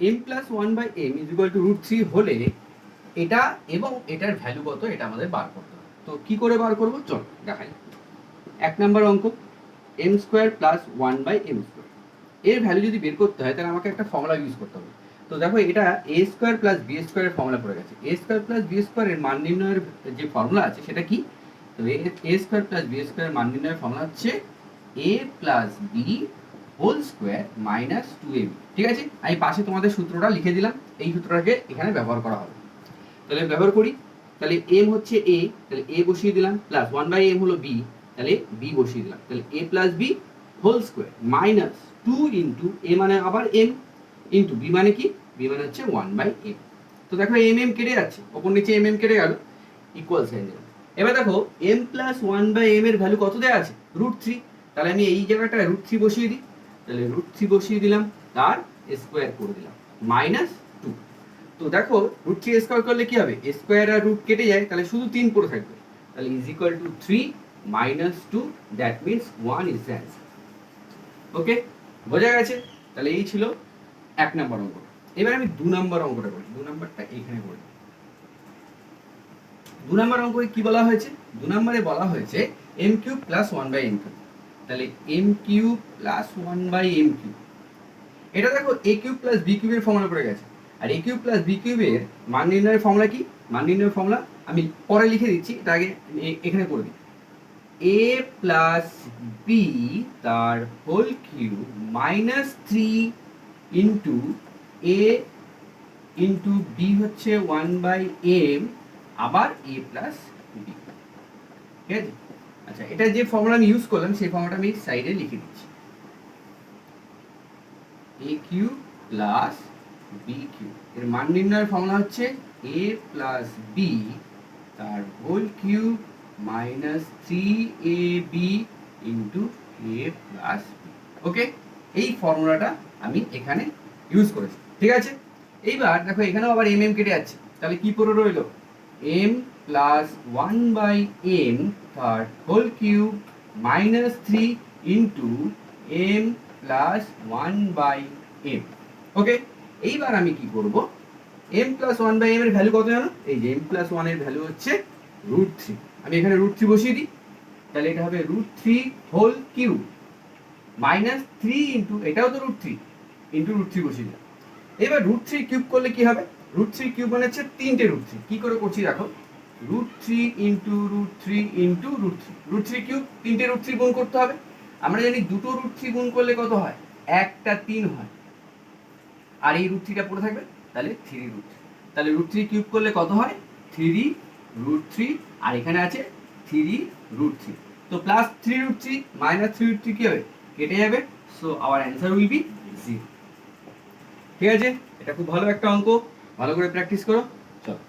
M plus one by M is equal to root three হলে এটা এবং এটার ভ্যালু কত এটা আমাদের বার করতে হবে। তো কি করে বার করবো চল দেখাই। এক নম্বর অঙ্ক, M square plus one by M square, এর ভ্যালু যদি বের করতে হয় তাহলে আমাকে একটা ফর্মুলা ইউজ করতে হবে। তো দেখো এটা এ স্কোয়ার প্লাস বি স্কোয়ারের ফর্মুলা পড়ে গেছে। এ স্কোয়ার প্লাস বি স্কোয়ারের মান নির্ণয়ের যে ফর্মুলা আছে সেটা কি? তো এ স্কোয়ার প্লাস বি স্কোয়ারের মান নির্ণয়ের ফর্মুলা হচ্ছে A plus B whole square minus two A B. ঠিক আছে, আমি পাশে তোমাদের সূত্রটা লিখে দিলাম, এই সূত্রটাকে এখানে ব্যবহার করা হবে। তাহলে ব্যবহার করি। তাহলে এম হচ্ছে এ, তাহলে এ বসিয়ে দিলাম, প্লাস ওয়ান বাই এম হলো বি, তাহলে বি বসিয়ে দিলাম। তাহলে A plus B whole square minus two into A মানে আবার এম, ইন্টু বি মানে কি? বি মানে হচ্ছে ওয়ান বাই এম। তো দেখো এম এম কেটে যাচ্ছে, ওপর নিচে এম এম কেটে গেল, ইকুয়াল সাইন দিলাম। এবার দেখো M plus one by M এর ভ্যালু কত দেওয়া আছে? Root three. তাহলে আমি এই জায়গাটায় রুট থ্রি বসিয়ে দিই। তাহলে রুট থ্রি বসিয়ে দিলাম, তার স্কোয়ার করে দিলাম, মাইনাস টু। তো দেখো রুট থ্রি স্কোয়ার করলে কি হবে? স্কোয়ার আর রুট কেটে যায়, তাহলে শুধু তিন পড়ে থাকবে। তাহলে is equal to three minus two, that means one is the answer. Okay, বোঝা গেছে? তাহলে এই ছিল এক নম্বর অঙ্ক। এবার আমি দু নম্বর অঙ্কটা করি, দু নম্বরটা এখানে করি। দু নম্বর অঙ্কে কি বলা হয়েছে? দু নম্বরে বলা হয়েছে M cube plus one by M cube. তাহলে M cube plus one by M cube, এটা দেখো এ কিউব প্লাস বি কিউবের ফর্মুলা পড়ে গেছে। আর এ কিউব প্লাস বি কিউবের মান নির্ণয়ের ফর্মুলা কি? মান নির্ণয়ের ফর্মুলা আমি পরে লিখে দিচ্ছি, এটা আগে এখানে করে দিই। এ প্লাস বি তার whole cube minus three into A into B হচ্ছে ওয়ান বাই এম, আবার এ প্লাস বি। ঠিক আছে, আচ্ছা এটা যে ফর্মুলা আমি ইউজ করলাম সেই ফর্মুলাটা আমি সাইডে লিখে দিচ্ছি। এ কিউব প্লাস বি কিউব এর মান নির্ণয়ের ফর্মুলা হচ্ছে এ প্লাস বি তার whole cube minus three A B into A plus B. ওকে, এই ফর্মুলাটা আমি এখানে ইউজ করেছি। ঠিক আছে, এইবার দেখো এখানেও আবার এম এম কেটে যাচ্ছে, তাহলে কি পড়ে রইলো? M plus one by M তার whole cube minus three into M plus one by M. Okay, এইবার আমি কি করব? M plus one by M এর ভ্যালু কত জানো? এই যে এম প্লাস ওয়ান এর ভ্যালু হচ্ছে রুট থ্রি। আমি এখানে রুট থ্রি বসিয়ে দিই, তাহলে এটা হবে root three whole cube minus three into, এটাও তো root three, into root three বসিয়ে দিলাম। এবার রুট থ্রি কিউব করলে কি হবে? রুট থ্রি কিউব মানে হচ্ছে তিনটে রুট থ্রি। কি করে করছি দেখো, root three into root three into root three, root three cube, তিনটে রুট থ্রি গুণ করতে হবে। আমরা জানি দুটো রুট থ্রি গুণ করলে কত হয়? একটা তিন হয়, আর এই রুট থ্রিটা পড়ে থাকবে, তাহলে থ্রি রুট থ্রি। তাহলে রুট থ্রি কিউব করলে কত হয়? থ্রি রুট থ্রি, আর এখানে আছে থ্রি রুট থ্রি। তো plus three root three minus three root three কি হবে? কেটে যাবে। So our answer will be zero. ঠিক আছে, এটা খুব ভালো একটা অঙ্ক, ভালো করে প্র্যাকটিস করো। চলো।